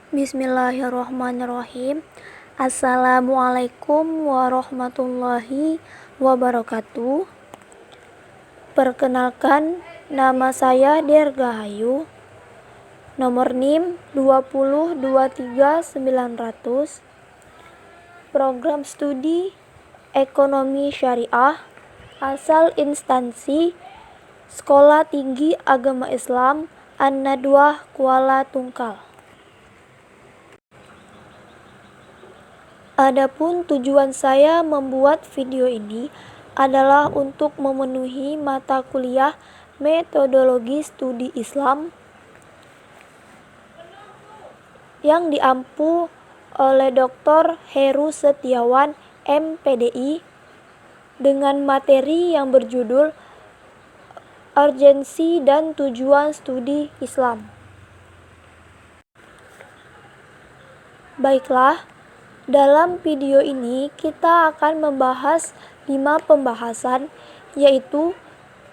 Bismillahirrahmanirrahim. Assalamualaikum warahmatullahi wabarakatuh. Perkenalkan, nama saya Dergahayu. Nomor NIM 2023900. Program studi Ekonomi Syariah. Asal instansi Sekolah Tinggi Agama Islam An-Nadwah Kuala Tungkal. Adapun tujuan saya membuat video ini adalah untuk memenuhi mata kuliah Metodologi Studi Islam yang diampu oleh Dr. Heru Setiawan, MPDI, dengan materi yang berjudul Urgensi dan Tujuan Studi Islam. Baiklah, dalam video ini kita akan membahas 5 pembahasan, yaitu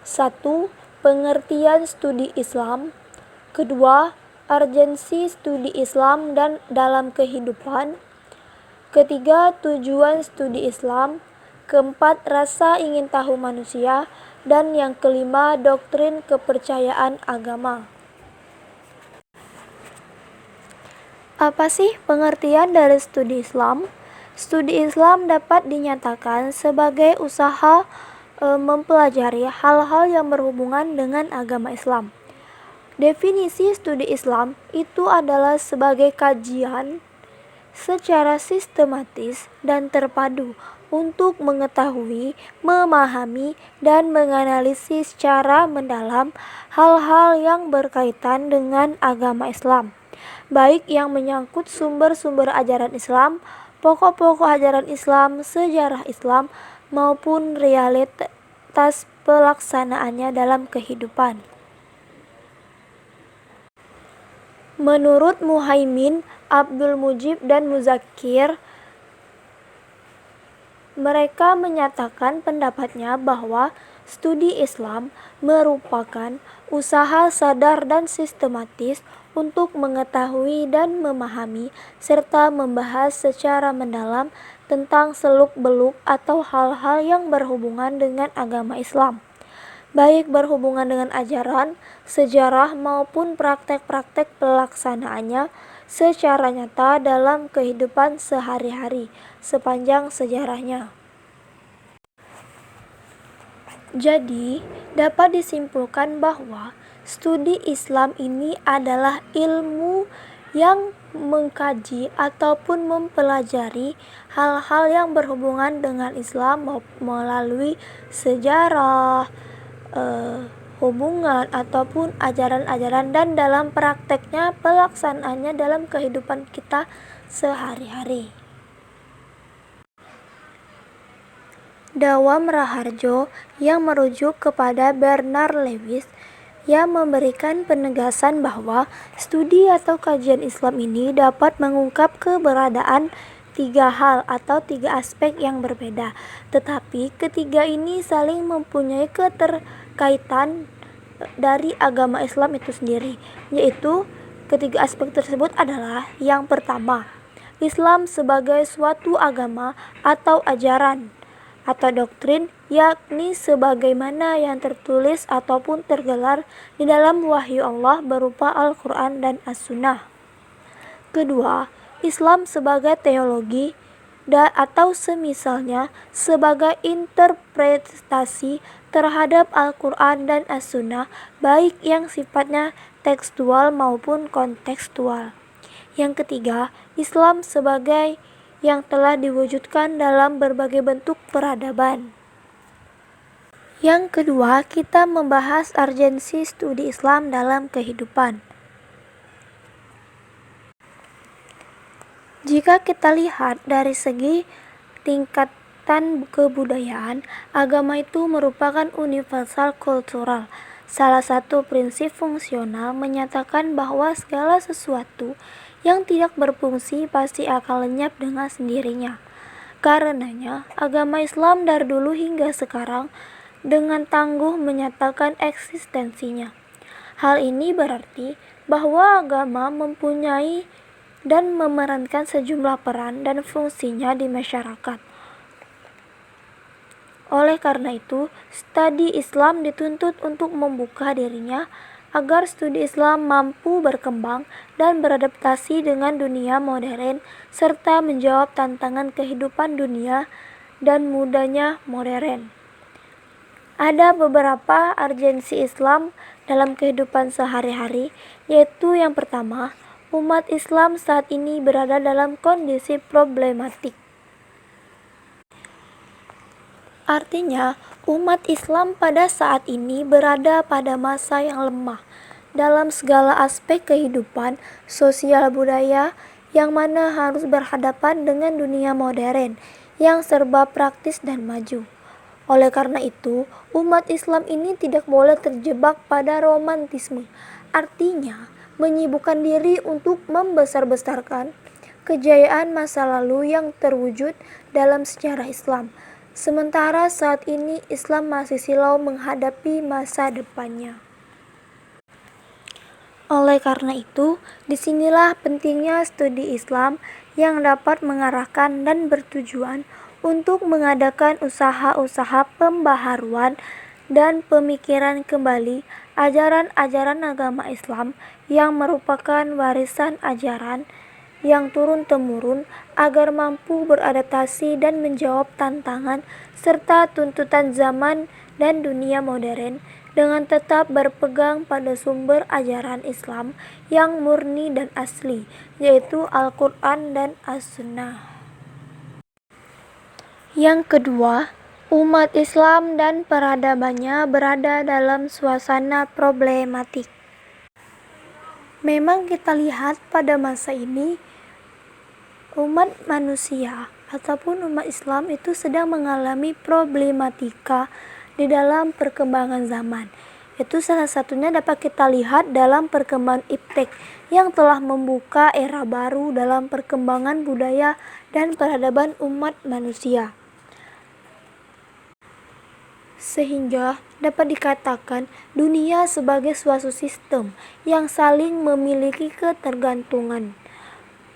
1. Pengertian studi Islam. 2. Urgensi studi Islam dan dalam kehidupan. 3. Tujuan studi Islam. 4. Rasa ingin tahu manusia. Dan yang kelima, doktrin kepercayaan agama. Apa sih pengertian dari studi Islam? Studi Islam dapat dinyatakan sebagai usaha mempelajari hal-hal yang berhubungan dengan agama Islam. Definisi studi Islam itu adalah sebagai kajian secara sistematis dan terpadu untuk mengetahui, memahami, dan menganalisis secara mendalam hal-hal yang berkaitan dengan agama Islam, baik yang menyangkut sumber-sumber ajaran Islam, pokok-pokok ajaran Islam, sejarah Islam, maupun realitas pelaksanaannya dalam kehidupan. Menurut Muhaimin, Abdul Mujib, dan Muzakir, mereka menyatakan pendapatnya bahwa studi Islam merupakan usaha sadar dan sistematis untuk mengetahui dan memahami serta membahas secara mendalam tentang seluk-beluk atau hal-hal yang berhubungan dengan agama Islam, baik berhubungan dengan ajaran, sejarah maupun praktek-praktek pelaksanaannya secara nyata dalam kehidupan sehari-hari sepanjang sejarahnya. Jadi, dapat disimpulkan bahwa studi Islam ini adalah ilmu yang mengkaji ataupun mempelajari hal-hal yang berhubungan dengan Islam melalui sejarah, hubungan ataupun ajaran-ajaran, dan dalam prakteknya pelaksanaannya dalam kehidupan kita sehari-hari. Dawam Raharjo yang merujuk kepada Bernard Lewis yang memberikan penegasan bahwa studi atau kajian Islam ini dapat mengungkap keberadaan 3 hal atau 3 aspek yang berbeda, tetapi ketiga ini saling mempunyai keterkaitan dari agama Islam itu sendiri, yaitu ketiga aspek tersebut adalah: yang pertama, Islam sebagai suatu agama atau ajaran atau doktrin, yakni sebagaimana yang tertulis ataupun tergelar di dalam wahyu Allah berupa Al-Quran dan As-Sunnah. Kedua, Islam sebagai teologi atau semisalnya sebagai interpretasi terhadap Al-Quran dan As-Sunnah, baik yang sifatnya tekstual maupun kontekstual. Yang ketiga, Islam sebagai yang telah diwujudkan dalam berbagai bentuk peradaban. Yang kedua, kita membahas urgensi studi Islam dalam kehidupan. Jika kita lihat dari segi tingkatan kebudayaan, agama itu merupakan universal kultural. Salah satu prinsip fungsional menyatakan bahwa segala sesuatu yang tidak berfungsi pasti akan lenyap dengan sendirinya. Karenanya, agama Islam dari dulu hingga sekarang dengan tangguh menyatakan eksistensinya. Hal ini berarti bahwa agama mempunyai dan memerankan sejumlah peran dan fungsinya di masyarakat. Oleh karena itu, studi Islam dituntut untuk membuka dirinya agar studi Islam mampu berkembang dan beradaptasi dengan dunia modern serta menjawab tantangan kehidupan dunia dan mudanya modern. Ada beberapa urgensi Islam dalam kehidupan sehari-hari, yaitu yang pertama, umat Islam saat ini berada dalam kondisi problematik. Artinya, umat Islam pada saat ini berada pada masa yang lemah dalam segala aspek kehidupan sosial budaya, yang mana harus berhadapan dengan dunia modern yang serba praktis dan maju. Oleh karena itu, umat Islam ini tidak boleh terjebak pada romantisme, artinya menyibukkan diri untuk membesar-besarkan kejayaan masa lalu yang terwujud dalam sejarah Islam. Sementara saat ini Islam masih silau menghadapi masa depannya. Oleh karena itu, disinilah pentingnya studi Islam yang dapat mengarahkan dan bertujuan untuk mengadakan usaha-usaha pembaharuan dan pemikiran kembali ajaran-ajaran agama Islam yang merupakan warisan ajaran yang turun-temurun agar mampu beradaptasi dan menjawab tantangan serta tuntutan zaman dan dunia modern dengan tetap berpegang pada sumber ajaran Islam yang murni dan asli, yaitu Al-Quran dan As-Sunnah. Yang kedua, umat Islam dan peradabannya berada dalam suasana problematik. Memang kita lihat pada masa ini, umat manusia ataupun umat Islam itu sedang mengalami problematika di dalam perkembangan zaman. Itu salah satunya dapat kita lihat dalam perkembangan iptek yang telah membuka era baru dalam perkembangan budaya dan peradaban umat manusia. Sehingga dapat dikatakan dunia sebagai suatu sistem yang saling memiliki ketergantungan.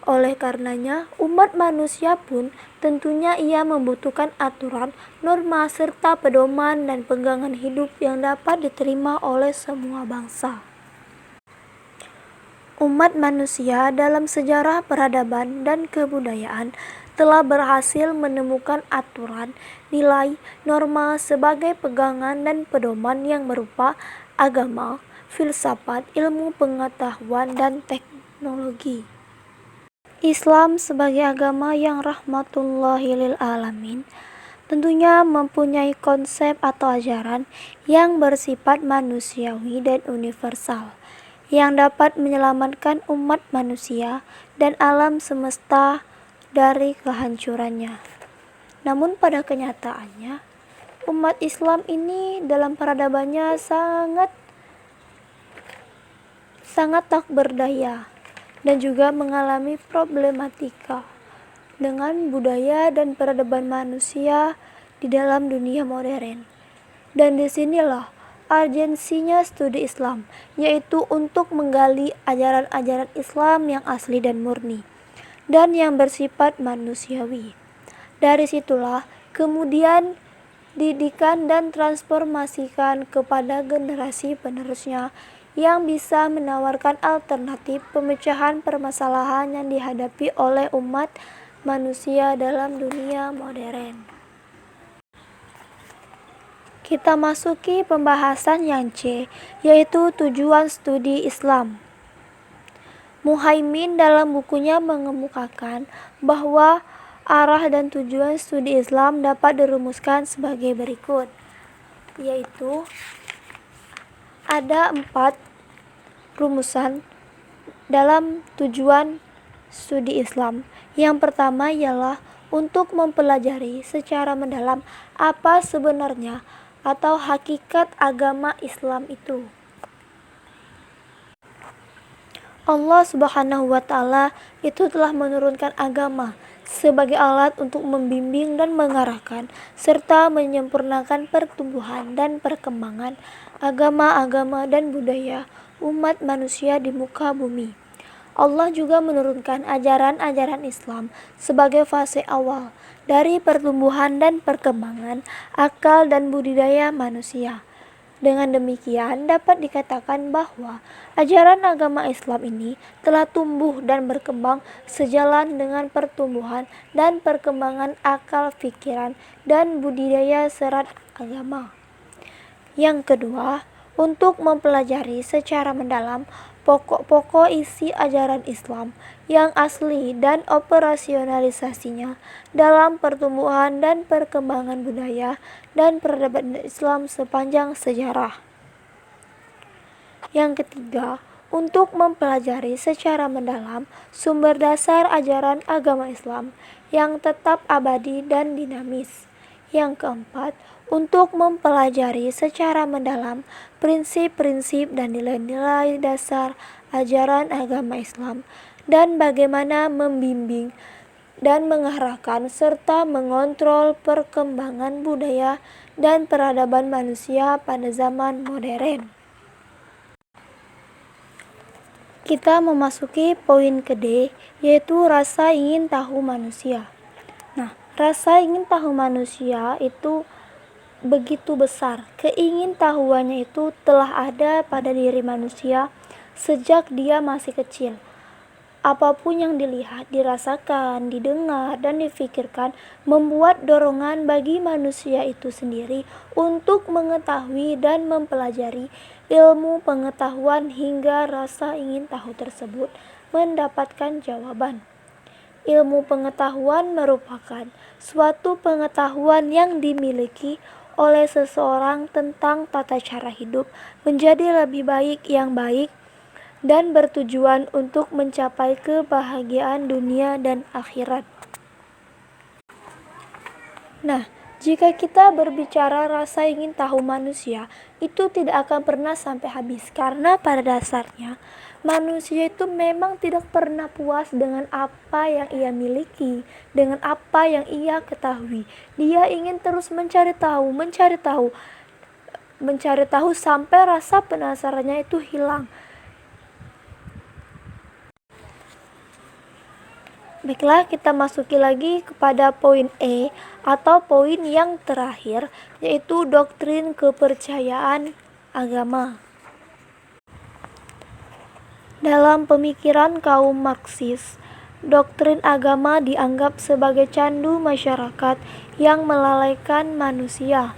Oleh karenanya, umat manusia pun tentunya ia membutuhkan aturan, norma, serta pedoman dan pegangan hidup yang dapat diterima oleh semua bangsa. Umat manusia dalam sejarah peradaban dan kebudayaan telah berhasil menemukan aturan, nilai, norma sebagai pegangan dan pedoman yang berupa agama, filsafat, ilmu pengetahuan, dan teknologi. Islam sebagai agama yang rahmatullahi lil alamin tentunya mempunyai konsep atau ajaran yang bersifat manusiawi dan universal yang dapat menyelamatkan umat manusia dan alam semesta dari kehancurannya. Namun pada kenyataannya, umat Islam ini dalam peradabannya sangat tak berdaya dan juga mengalami problematika dengan budaya dan peradaban manusia di dalam dunia modern. Dan disinilah urgensinya studi Islam, yaitu untuk menggali ajaran-ajaran Islam yang asli dan murni, dan yang bersifat manusiawi. Dari situlah kemudian didikan dan transformasikan kepada generasi penerusnya yang bisa menawarkan alternatif pemecahan permasalahan yang dihadapi oleh umat manusia dalam dunia modern. Kita masuki pembahasan yang C, yaitu tujuan studi Islam. Muhaimin dalam bukunya mengemukakan bahwa arah dan tujuan studi Islam dapat dirumuskan sebagai berikut, yaitu ada 4 rumusan dalam tujuan studi Islam. Yang pertama ialah untuk mempelajari secara mendalam apa sebenarnya atau hakikat agama Islam itu. Allah Subhanahu wa Ta'ala itu telah menurunkan agama sebagai alat untuk membimbing dan mengarahkan serta menyempurnakan pertumbuhan dan perkembangan agama-agama dan budaya umat manusia di muka bumi. Allah juga menurunkan ajaran-ajaran Islam sebagai fase awal dari pertumbuhan dan perkembangan akal dan budidaya manusia. Dengan demikian, dapat dikatakan bahwa ajaran agama Islam ini telah tumbuh dan berkembang sejalan dengan pertumbuhan dan perkembangan akal pikiran dan budidaya serat agama. Yang kedua, untuk mempelajari secara mendalam pokok-pokok isi ajaran Islam yang asli dan operasionalisasinya dalam pertumbuhan dan perkembangan budaya dan peradaban Islam sepanjang sejarah. Yang ketiga, untuk mempelajari secara mendalam sumber dasar ajaran agama Islam yang tetap abadi dan dinamis. Yang keempat, untuk mempelajari secara mendalam prinsip-prinsip dan nilai-nilai dasar ajaran agama Islam dan bagaimana membimbing dan mengarahkan serta mengontrol perkembangan budaya dan peradaban manusia pada zaman modern. Kita memasuki poin ke-D, yaitu rasa ingin tahu manusia. Nah, rasa ingin tahu manusia itu begitu besar. Keingintahuannya itu telah ada pada diri manusia sejak dia masih kecil. Apapun yang dilihat, dirasakan, didengar, dan difikirkan membuat dorongan bagi manusia itu sendiri untuk mengetahui dan mempelajari ilmu pengetahuan hingga rasa ingin tahu tersebut mendapatkan jawaban. Ilmu pengetahuan merupakan suatu pengetahuan yang dimiliki oleh seseorang tentang tata cara hidup menjadi lebih baik yang baik dan bertujuan untuk mencapai kebahagiaan dunia dan akhirat. Nah, jika kita berbicara rasa ingin tahu manusia, itu tidak akan pernah sampai habis karena pada dasarnya manusia itu memang tidak pernah puas dengan apa yang ia miliki, dengan apa yang ia ketahui. Dia ingin terus mencari tahu sampai rasa penasarannya itu hilang. Baiklah, kita masuki lagi kepada poin E atau poin yang terakhir, yaitu doktrin kepercayaan agama. Dalam pemikiran kaum Marxis, doktrin agama dianggap sebagai candu masyarakat yang melalaikan manusia.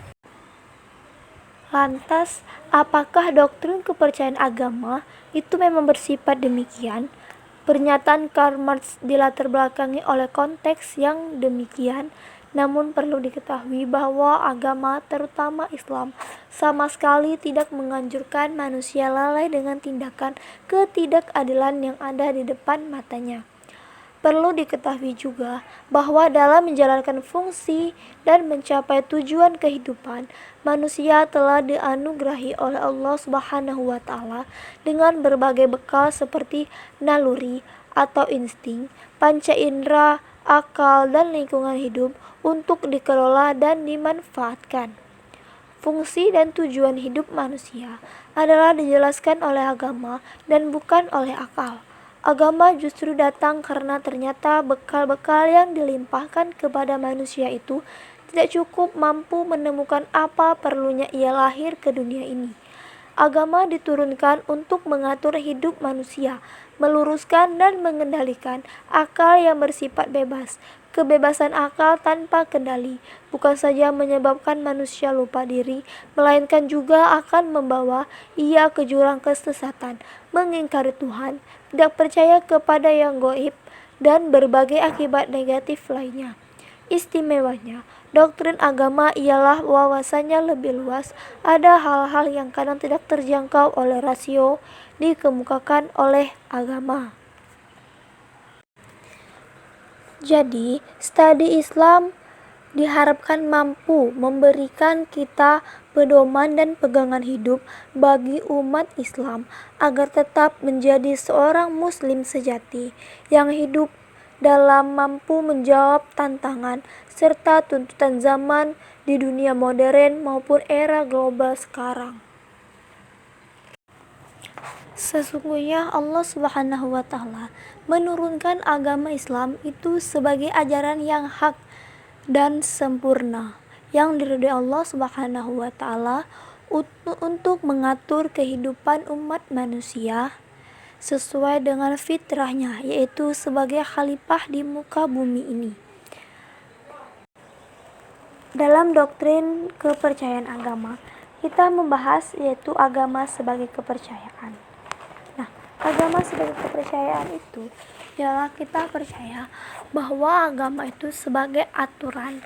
Lantas, apakah doktrin kepercayaan agama itu memang bersifat demikian? Pernyataan Karl Marx dilatar belakangi oleh konteks yang demikian, namun perlu diketahui bahwa agama, terutama Islam, sama sekali tidak menganjurkan manusia lalai dengan tindakan ketidakadilan yang ada di depan matanya. Perlu diketahui juga bahwa dalam menjalankan fungsi dan mencapai tujuan kehidupan, manusia telah dianugerahi oleh Allah Subhanahu wa Ta'ala dengan berbagai bekal seperti naluri atau insting, panca indera, akal, dan lingkungan hidup untuk dikelola dan dimanfaatkan. Fungsi dan tujuan hidup manusia adalah dijelaskan oleh agama dan bukan oleh akal. Agama justru datang karena ternyata bekal-bekal yang dilimpahkan kepada manusia itu tidak cukup mampu menemukan apa perlunya ia lahir ke dunia ini. Agama diturunkan untuk mengatur hidup manusia, meluruskan dan mengendalikan akal yang bersifat bebas. Kebebasan akal tanpa kendali bukan saja menyebabkan manusia lupa diri, melainkan juga akan membawa ia ke jurang kesesatan, mengingkari Tuhan, tidak percaya kepada yang gaib, dan berbagai akibat negatif lainnya. Istimewanya, doktrin agama ialah wawasannya lebih luas. Ada hal-hal yang kadang tidak terjangkau oleh rasio dikemukakan oleh agama. Jadi, studi Islam diharapkan mampu memberikan kita pedoman dan pegangan hidup bagi umat Islam agar tetap menjadi seorang muslim sejati yang hidup dalam mampu menjawab tantangan serta tuntutan zaman di dunia modern maupun era global sekarang. Sesungguhnya Allah Subhanahu wa Ta'ala menurunkan agama Islam itu sebagai ajaran yang hak dan sempurna yang diridhoi Allah Subhanahu wa Ta'ala untuk mengatur kehidupan umat manusia sesuai dengan fitrahnya, yaitu sebagai khalifah di muka bumi ini. Dalam doktrin kepercayaan agama, kita membahas yaitu agama sebagai kepercayaan. Nah, agama sebagai kepercayaan itu ialah kita percaya bahwa agama itu sebagai aturan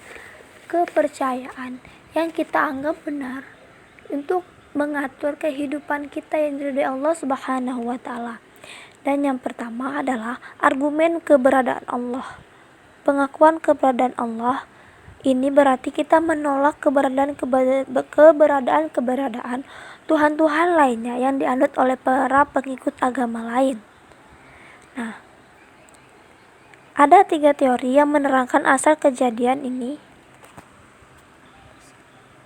kepercayaan yang kita anggap benar untuk mengatur kehidupan kita yang diridhoi Allah Subhanahu wa Ta'ala. Dan yang pertama adalah argumen keberadaan Allah. Pengakuan keberadaan Allah ini berarti kita menolak keberadaan Tuhan-Tuhan lainnya yang dianut oleh para pengikut agama lain. Nah, ada 3 teori yang menerangkan asal kejadian ini.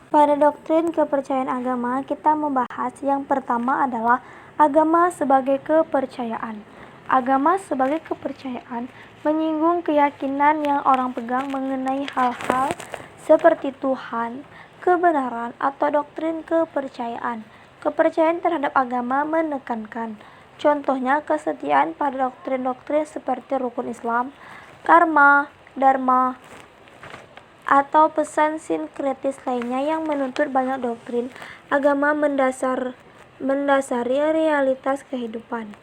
Pada doktrin kepercayaan agama, kita membahas yang pertama adalah agama sebagai kepercayaan. Agama sebagai kepercayaan menyinggung keyakinan yang orang pegang mengenai hal-hal seperti Tuhan, kebenaran, atau doktrin kepercayaan. Kepercayaan terhadap agama menekankan, contohnya kesetiaan pada doktrin-doktrin seperti rukun Islam, karma, dharma, atau pesan sinkretis lainnya yang menuntut banyak doktrin. Agama mendasari realitas kehidupan.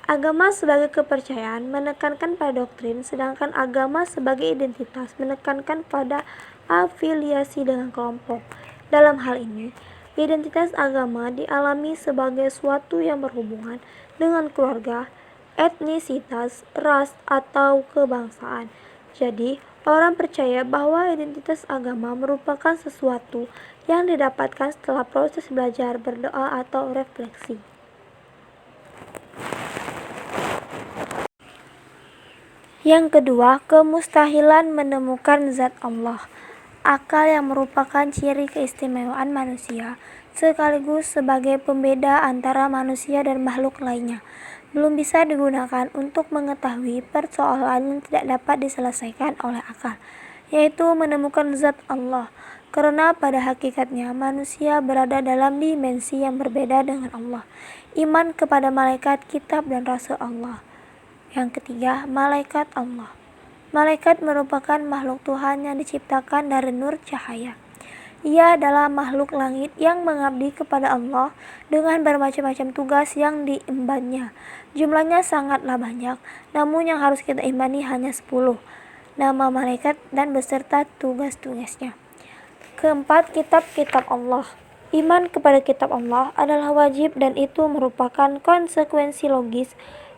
Agama sebagai kepercayaan menekankan pada doktrin, sedangkan agama sebagai identitas menekankan pada afiliasi dengan kelompok. Dalam hal ini, identitas agama dialami sebagai suatu yang berhubungan dengan keluarga, etnisitas, ras, atau kebangsaan. Jadi, orang percaya bahwa identitas agama merupakan sesuatu yang didapatkan setelah proses belajar, berdoa, atau refleksi. Yang kedua, kemustahilan menemukan zat Allah. Akal yang merupakan ciri keistimewaan manusia, sekaligus sebagai pembeda antara manusia dan makhluk lainnya, belum bisa digunakan untuk mengetahui persoalan yang tidak dapat diselesaikan oleh akal, yaitu menemukan zat Allah, karena pada hakikatnya manusia berada dalam dimensi yang berbeda dengan Allah. Iman kepada malaikat, kitab, dan rasul Allah. Yang ketiga, malaikat Allah. Malaikat merupakan makhluk Tuhan yang diciptakan dari nur cahaya. Ia adalah makhluk langit yang mengabdi kepada Allah dengan bermacam-macam tugas yang diembannya. Jumlahnya sangatlah banyak, namun yang harus kita imani hanya 10 nama malaikat dan beserta tugas-tugasnya. Keempat, kitab-kitab Allah. Iman kepada kitab Allah adalah wajib dan itu merupakan konsekuensi logis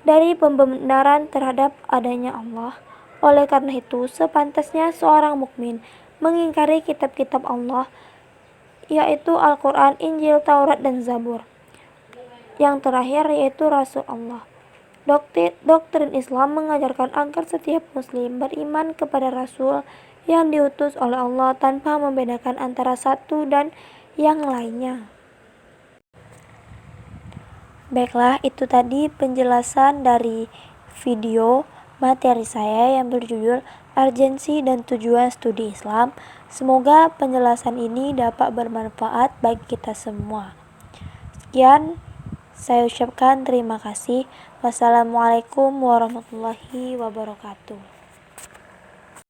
dari pembenaran terhadap adanya Allah. Oleh karena itu, sepantasnya seorang mukmin mengingkari kitab-kitab Allah, yaitu Al-Quran, Injil, Taurat, dan Zabur. Yang terakhir yaitu Rasul Allah. Doktrin Islam mengajarkan agar setiap muslim beriman kepada Rasul yang diutus oleh Allah tanpa membedakan antara satu dan yang lainnya. Baiklah, itu tadi penjelasan dari video materi saya yang berjudul Urgensi dan Tujuan Studi Islam. Semoga penjelasan ini dapat bermanfaat bagi kita semua. Sekian, saya ucapkan terima kasih. Wassalamualaikum warahmatullahi wabarakatuh.